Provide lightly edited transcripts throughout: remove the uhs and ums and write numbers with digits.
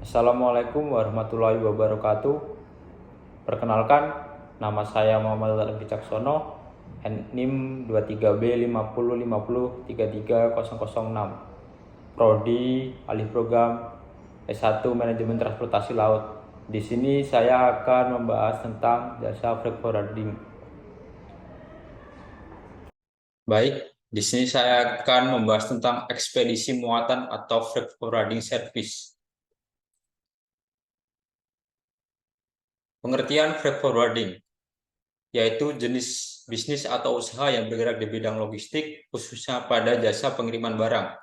Assalamualaikum warahmatullahi wabarakatuh. Perkenalkan, nama saya Muhammad Alfi Caksono, NIM 23B5050330006. Prodi Alih Program S1 Manajemen Transportasi Laut. Di sini saya akan membahas tentang jasa freight forwarding. Baik, di sini saya akan membahas tentang ekspedisi muatan atau freight forwarding service. Pengertian freight forwarding yaitu jenis bisnis atau usaha yang bergerak di bidang logistik, khususnya pada jasa pengiriman barang.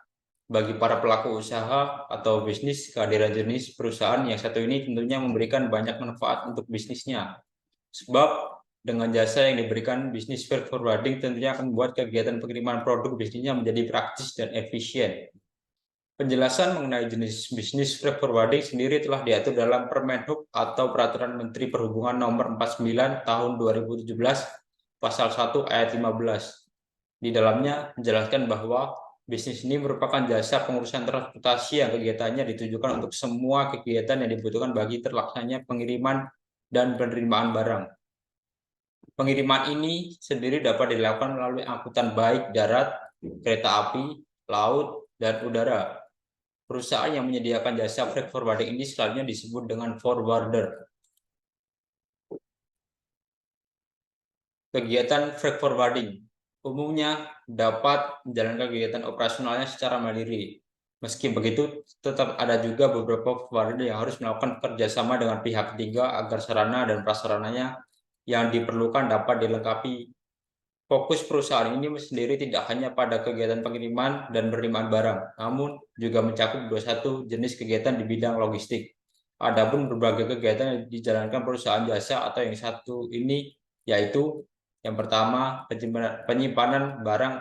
Bagi para pelaku usaha atau bisnis, kehadiran jenis perusahaan yang satu ini tentunya memberikan banyak manfaat untuk bisnisnya. Sebab dengan jasa yang diberikan bisnis freight forwarding tentunya akan membuat kegiatan pengiriman produk bisnisnya menjadi praktis dan efisien. Penjelasan mengenai jenis bisnis freight forwarding sendiri telah diatur dalam Permenhub atau Peraturan Menteri Perhubungan Nomor 49 Tahun 2017 Pasal 1 Ayat 15. Di dalamnya menjelaskan bahwa bisnis ini merupakan jasa pengurusan transportasi yang kegiatannya ditujukan untuk semua kegiatan yang dibutuhkan bagi terlaksananya pengiriman dan penerimaan barang. Pengiriman ini sendiri dapat dilakukan melalui angkutan baik darat, kereta api, laut, dan udara. Perusahaan yang menyediakan jasa freight forwarding ini selanjutnya disebut dengan forwarder. Kegiatan freight forwarding umumnya dapat menjalankan kegiatan operasionalnya secara mandiri. Meski begitu, tetap ada juga beberapa forwarder yang harus melakukan kerjasama dengan pihak ketiga agar sarana dan prasarananya yang diperlukan dapat dilengkapi. Fokus perusahaan ini sendiri tidak hanya pada kegiatan pengiriman dan penerimaan barang, namun juga mencakup 21 jenis kegiatan di bidang logistik. Adapun berbagai kegiatan yang dijalankan perusahaan jasa atau yang satu ini yaitu yang pertama penyimpanan barang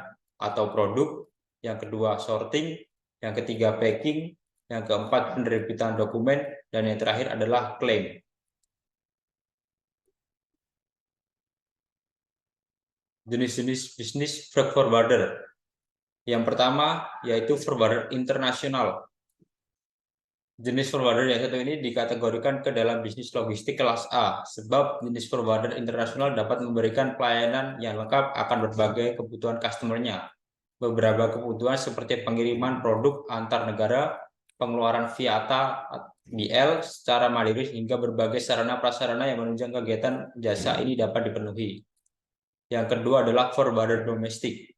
atau produk, yang kedua sorting, yang ketiga packing, yang keempat penerbitan dokumen, dan yang terakhir adalah klaim. Jenis-jenis bisnis freight forwarder. Yang pertama yaitu forwarder internasional. Jenis forwarder yang satu ini dikategorikan ke dalam bisnis logistik kelas A, sebab jenis forwarder internasional dapat memberikan pelayanan yang lengkap akan berbagai kebutuhan customer-nya. Beberapa kebutuhan seperti pengiriman produk antar negara, pengeluaran Viata BL secara mandiri, hingga berbagai sarana prasarana yang menunjang kegiatan jasa ini dapat dipenuhi. Yang kedua adalah forwarder domestik.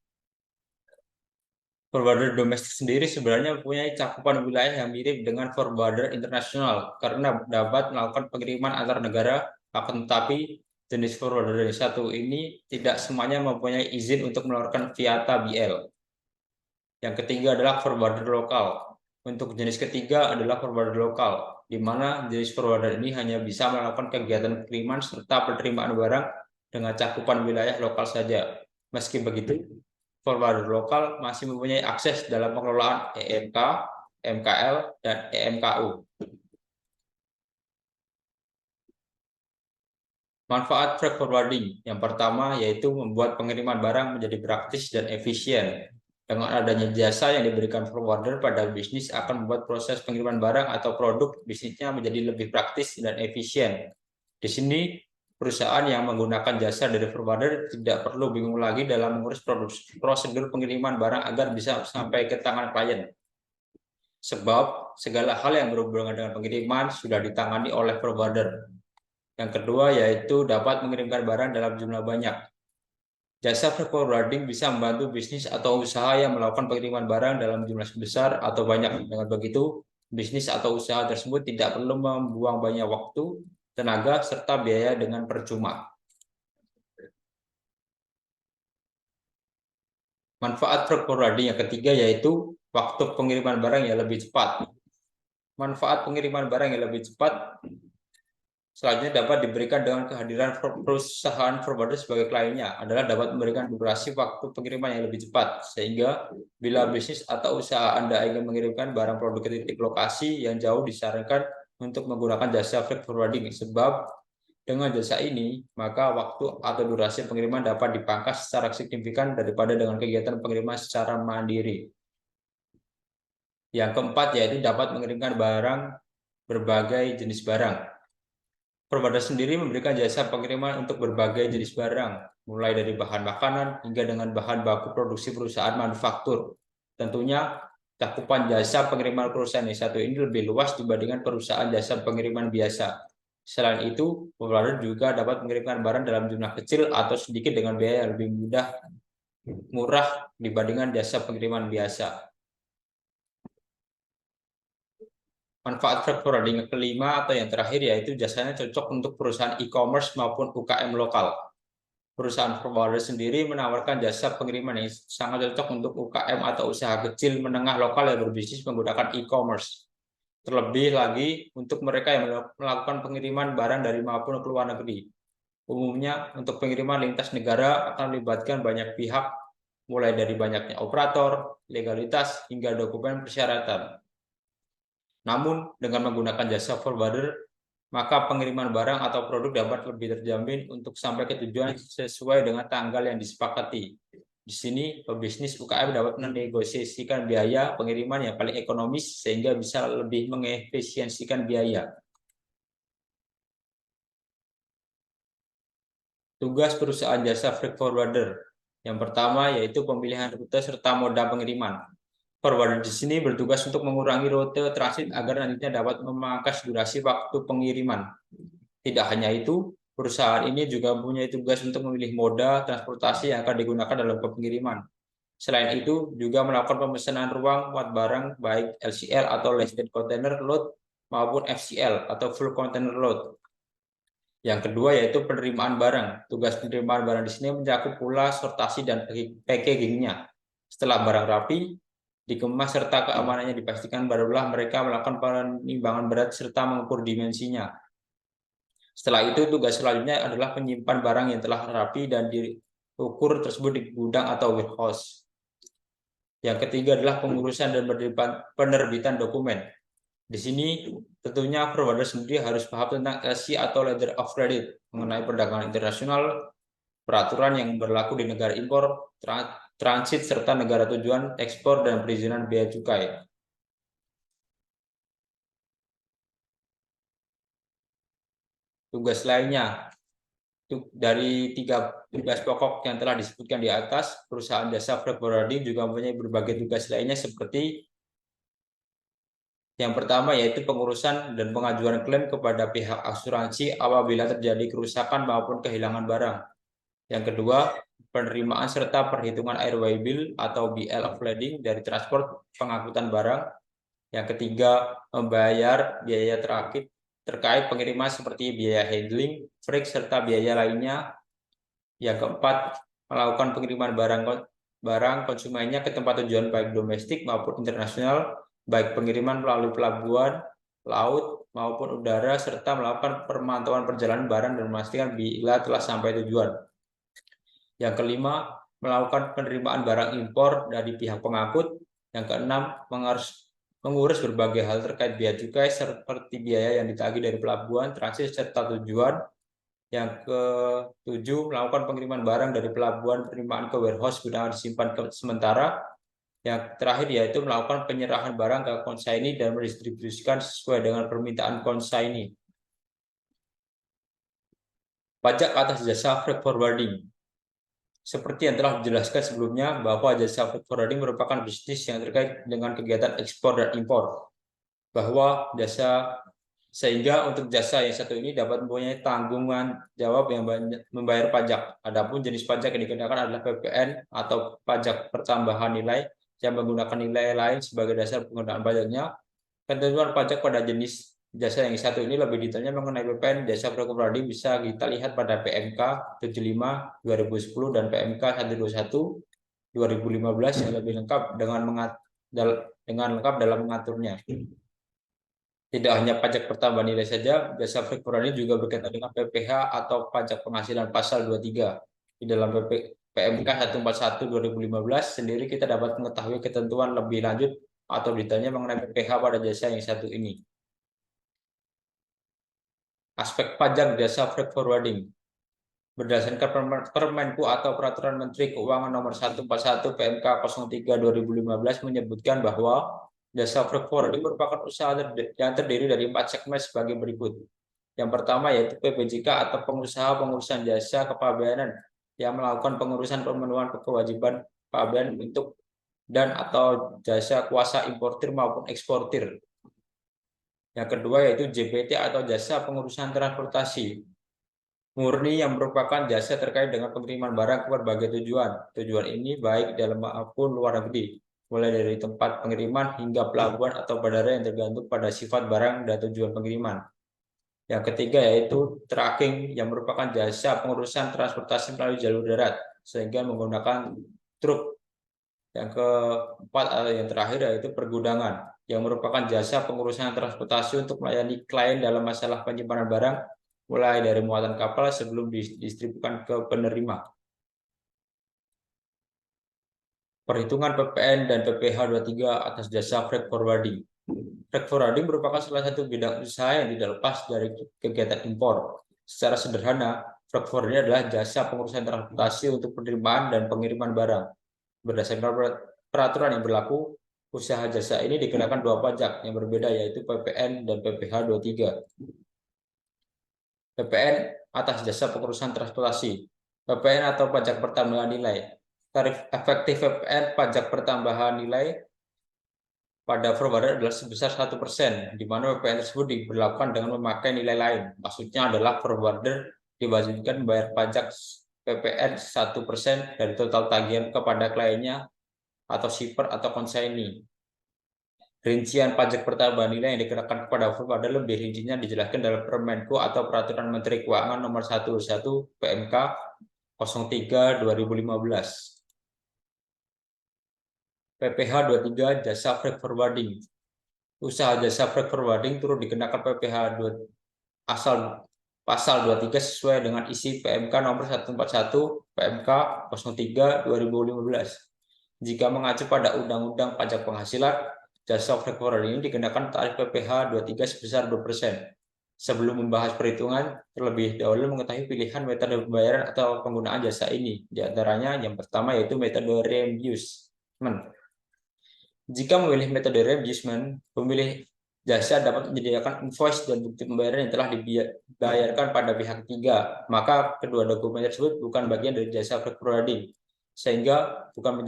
Forwarder domestik sendiri sebenarnya mempunyai cakupan wilayah yang mirip dengan forwarder internasional karena dapat melakukan pengiriman antar negara, akan tetapi jenis forwarder yang satu ini tidak semuanya mempunyai izin untuk mengeluarkan Viata BL. Yang ketiga adalah forwarder lokal. Untuk jenis ketiga adalah forwarder lokal, di mana jenis forwarder ini hanya bisa melakukan kegiatan pengiriman serta penerimaan barang dengan cakupan wilayah lokal saja. Meski begitu, forwarder lokal masih mempunyai akses dalam pengelolaan EMK, MKL, dan EMKU. Manfaat freight forwarding yang pertama yaitu membuat pengiriman barang menjadi praktis dan efisien. Dengan adanya jasa yang diberikan forwarder pada bisnis akan membuat proses pengiriman barang atau produk bisnisnya menjadi lebih praktis dan efisien. Di sini, perusahaan yang menggunakan jasa dari forwarder tidak perlu bingung lagi dalam mengurus prosedur pengiriman barang agar bisa sampai ke tangan klien. Sebab segala hal yang berhubungan dengan pengiriman sudah ditangani oleh forwarder. Yang kedua yaitu dapat mengirimkan barang dalam jumlah banyak. Jasa freight forwarding bisa membantu bisnis atau usaha yang melakukan pengiriman barang dalam jumlah besar atau banyak. Dengan begitu, bisnis atau usaha tersebut tidak perlu membuang banyak waktu, tenaga, serta biaya dengan percuma. Manfaat freight forwarding yang ketiga yaitu waktu pengiriman barang yang lebih cepat. Manfaat pengiriman barang yang lebih cepat selanjutnya dapat diberikan dengan kehadiran perusahaan forwarder sebagai kliennya adalah dapat memberikan durasi waktu pengiriman yang lebih cepat, sehingga bila bisnis atau usaha Anda ingin mengirimkan barang produk ke titik lokasi yang jauh disarankan untuk menggunakan jasa freight forwarding, sebab dengan jasa ini maka waktu atau durasi pengiriman dapat dipangkas secara signifikan daripada dengan kegiatan pengiriman secara mandiri. Yang keempat yaitu dapat mengirimkan barang berbagai jenis barang. Forwarder sendiri memberikan jasa pengiriman untuk berbagai jenis barang, mulai dari bahan makanan hingga dengan bahan baku produksi perusahaan manufaktur. Tentunya, cakupan jasa pengiriman perusahaan yang satu ini lebih luas dibandingkan perusahaan jasa pengiriman biasa. Selain itu, forwarder juga dapat mengirimkan barang dalam jumlah kecil atau sedikit dengan biaya yang lebih murah dibandingkan jasa pengiriman biasa. Manfaat freight forwarding yang kelima atau yang terakhir yaitu jasanya cocok untuk perusahaan e-commerce maupun UKM lokal. Perusahaan forwarder sendiri menawarkan jasa pengiriman yang sangat cocok untuk UKM atau usaha kecil menengah lokal yang berbisnis menggunakan e-commerce. Terlebih lagi untuk mereka yang melakukan pengiriman barang dari maupun ke luar negeri. Umumnya untuk pengiriman lintas negara akan melibatkan banyak pihak, mulai dari banyaknya operator, legalitas, hingga dokumen persyaratan. Namun, dengan menggunakan jasa forwarder, maka pengiriman barang atau produk dapat lebih terjamin untuk sampai ke tujuan sesuai dengan tanggal yang disepakati. Di sini, pebisnis UKM dapat menegosiasikan biaya pengiriman yang paling ekonomis sehingga bisa lebih mengefisiensikan biaya. Tugas perusahaan jasa freight forwarder. Yang pertama yaitu pemilihan rute serta moda pengiriman. Forwarder di sini bertugas untuk mengurangi rute transit agar nantinya dapat memangkas durasi waktu pengiriman. Tidak hanya itu, perusahaan ini juga mempunyai tugas untuk memilih moda transportasi yang akan digunakan dalam pengiriman. Selain itu, juga melakukan pemesanan ruang muat barang baik LCL atau Less Than Container Load maupun FCL atau Full Container Load. Yang kedua yaitu penerimaan barang. Tugas penerimaan barang di sini mencakup pula sortasi dan packagingnya. Setelah barang rapi, dikemas serta keamanannya dipastikan, barulah mereka melakukan penimbangan berat serta mengukur dimensinya. Setelah itu, tugas selanjutnya adalah menyimpan barang yang telah rapi dan diukur tersebut di gudang atau warehouse. Yang ketiga adalah pengurusan dan penerbitan dokumen. Di sini tentunya forwarder sendiri harus paham tentang LC atau Letter of Credit mengenai perdagangan internasional, peraturan yang berlaku di negara impor, transit serta negara tujuan ekspor dan perizinan bea cukai. Tugas lainnya dari 3 tugas pokok yang telah disebutkan di atas, perusahaan jasa freight forwarding juga mempunyai berbagai tugas lainnya seperti yang pertama yaitu pengurusan dan pengajuan klaim kepada pihak asuransi apabila terjadi kerusakan maupun kehilangan barang. Yang kedua, penerimaan serta perhitungan airway bill atau BL of lading dari transport pengangkutan barang. Yang ketiga, membayar biaya terkait pengiriman seperti biaya handling, freight, serta biaya lainnya. Yang keempat, melakukan pengiriman barang konsumennya ke tempat tujuan baik domestik maupun internasional, baik pengiriman melalui pelabuhan, laut, maupun udara, serta melakukan pemantauan perjalanan barang dan memastikan bila telah sampai tujuan. Yang kelima, melakukan penerimaan barang impor dari pihak pengangkut. Yang keenam, mengurus berbagai hal terkait bea cukai seperti biaya yang ditagih dari pelabuhan, transit, serta tujuan. Yang ketujuh, melakukan pengiriman barang dari pelabuhan penerimaan ke warehouse guna disimpan sementara. Yang terakhir yaitu melakukan penyerahan barang ke konsaini dan mendistribusikan sesuai dengan permintaan konsaini. Pajak atas jasa freight forwarding. Seperti yang telah dijelaskan sebelumnya bahwa jasa freight forwarding merupakan bisnis yang terkait dengan kegiatan ekspor dan impor. Sehingga untuk jasa yang satu ini dapat mempunyai tanggungan jawab yang membayar pajak. Adapun jenis pajak yang dikenakan adalah PPN atau pajak pertambahan nilai yang menggunakan nilai lain sebagai dasar penggunaan pajaknya. Ketentuan pajak pada jenis jasa yang satu ini lebih detailnya mengenai PPN jasa freight forwarding bisa kita lihat pada PMK 75 2010 dan PMK 121 2015 yang lebih lengkap dengan lengkap dalam mengaturnya. Tidak hanya pajak pertambahan nilai saja, jasa freight forwarding juga berkaitan dengan PPh atau pajak penghasilan pasal 23. Di dalam PMK 141 2015 sendiri kita dapat mengetahui ketentuan lebih lanjut atau detailnya mengenai PPh pada jasa yang satu ini. Aspek pajak jasa freight forwarding. Berdasarkan Permenku atau Peraturan Menteri Keuangan Nomor 141 PMK 03 2015 menyebutkan bahwa Jasa freight forwarding merupakan usaha yang terdiri dari 4 segmen sebagai berikut. Yang pertama yaitu PPJK atau pengusaha pengurusan jasa kepabeanan yang melakukan pengurusan pemenuhan kewajiban pabean untuk dan atau jasa kuasa importir maupun eksportir. Yang kedua yaitu JPT atau jasa pengurusan transportasi murni yang merupakan jasa terkait dengan pengiriman barang ke berbagai tujuan. Tujuan ini baik dalam maupun luar negeri, mulai dari tempat pengiriman hingga pelabuhan atau bandara yang tergantung pada sifat barang dan tujuan pengiriman. Yang ketiga yaitu tracking yang merupakan jasa pengurusan transportasi melalui jalur darat sehingga menggunakan truk. Yang keempat atau yang terakhir yaitu pergudangan yang merupakan jasa pengurusan transportasi untuk melayani klien dalam masalah penyimpanan barang mulai dari muatan kapal sebelum didistribusikan ke penerima. Perhitungan PPN dan PPh 23 atas jasa freight forwarding. Freight forwarding merupakan salah satu bidang usaha yang tidak lepas dari kegiatan impor. Secara sederhana, freight forwarding adalah jasa pengurusan transportasi untuk penerimaan dan pengiriman barang. Berdasarkan peraturan yang berlaku, usaha jasa ini dikenakan 2 pajak yang berbeda yaitu PPN dan PPh 23. PPN atas jasa pengurusan transportasi. PPN atau pajak pertambahan nilai. Tarif efektif PPN pajak pertambahan nilai pada forwarder adalah sebesar 1%, di mana PPN tersebut diberlakukan dengan memakai nilai lain. Maksudnya adalah forwarder diwajibkan membayar pajak PPN 1% dari total tagihan kepada kliennya atau shipper atau consignee. Rincian pajak pertambahan nilai yang dikenakan kepada forwarder lebih rincinya dijelaskan dalam Permenko atau Peraturan Menteri Keuangan Nomor 11 PMK 03 2015. PPh 23 jasa freight forwarding. Usaha jasa freight forwarding turut dikenakan PPh pasal 23 sesuai dengan isi PMK nomor 141 PMK 03 2015. Jika mengacu pada Undang-Undang Pajak Penghasilan, jasa freight forwarding ini dikenakan tarif PPh 23 sebesar 2%. Sebelum membahas perhitungan, terlebih dahulu mengetahui pilihan metode pembayaran atau penggunaan jasa ini. Di antaranya yang pertama yaitu metode reimbursement. Jika memilih metode reimbursement, pemilih jasa dapat menyediakan invoice dan bukti pembayaran yang telah dibayarkan pada pihak ketiga. Maka kedua dokumen tersebut bukan bagian dari jasa freight forwarding, sehingga bukan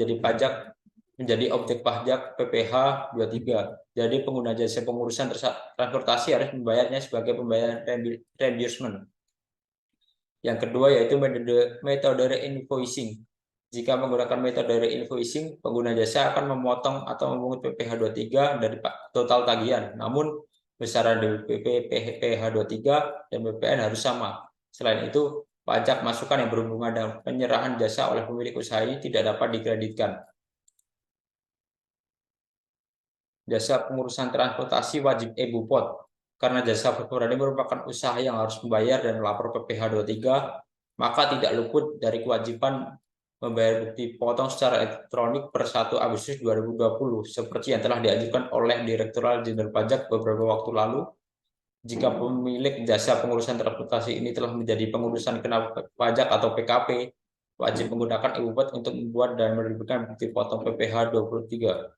menjadi objek pajak PPh 23. Jadi pengguna jasa pengurusan transportasi harus membayarnya sebagai pembayaran reimbursement. Yang kedua yaitu metode reinvoicing. Jika menggunakan metode reinvoicing, pengguna jasa akan memotong atau memungut PPh 23 dari total tagihan. Namun, besaran PPh 23 dan PPN harus sama. Selain itu, pajak masukan yang berhubungan dengan penyerahan jasa oleh pemilik usaha ini tidak dapat dikreditkan. Jasa pengurusan transportasi wajib e-Bupot. Karena jasa freight forwarding merupakan usaha yang harus membayar dan melapor PPh 23, maka tidak luput dari kewajiban membayar bukti potong secara elektronik per 1 Agustus 2020 seperti yang telah diajukan oleh Direktorat Jenderal Pajak beberapa waktu lalu. Jika pemilik jasa pengurusan transportasi ini telah menjadi pengurusan kena pajak atau PKP, wajib menggunakan e-Bupot untuk membuat dan menerbitkan bukti potong PPh 23.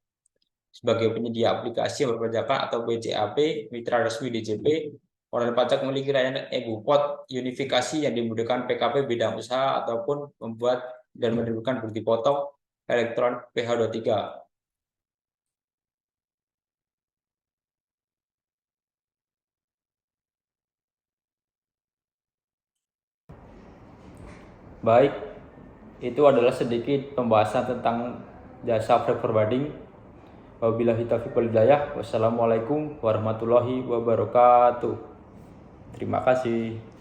Sebagai penyedia aplikasi perpajakan atau BCAP, mitra resmi DJP, Organ pajak memiliki layanan e-Bupot unifikasi yang dimudahkan PKP bidang usaha ataupun membuat dan menerbitkan bukti potong elektronik PPh 23. Baik, itu adalah sedikit pembahasan tentang jasa freight forwarding. Wabillahi taufiq wal hidayah. Wassalamualaikum warahmatullahi wabarakatuh. Terima kasih.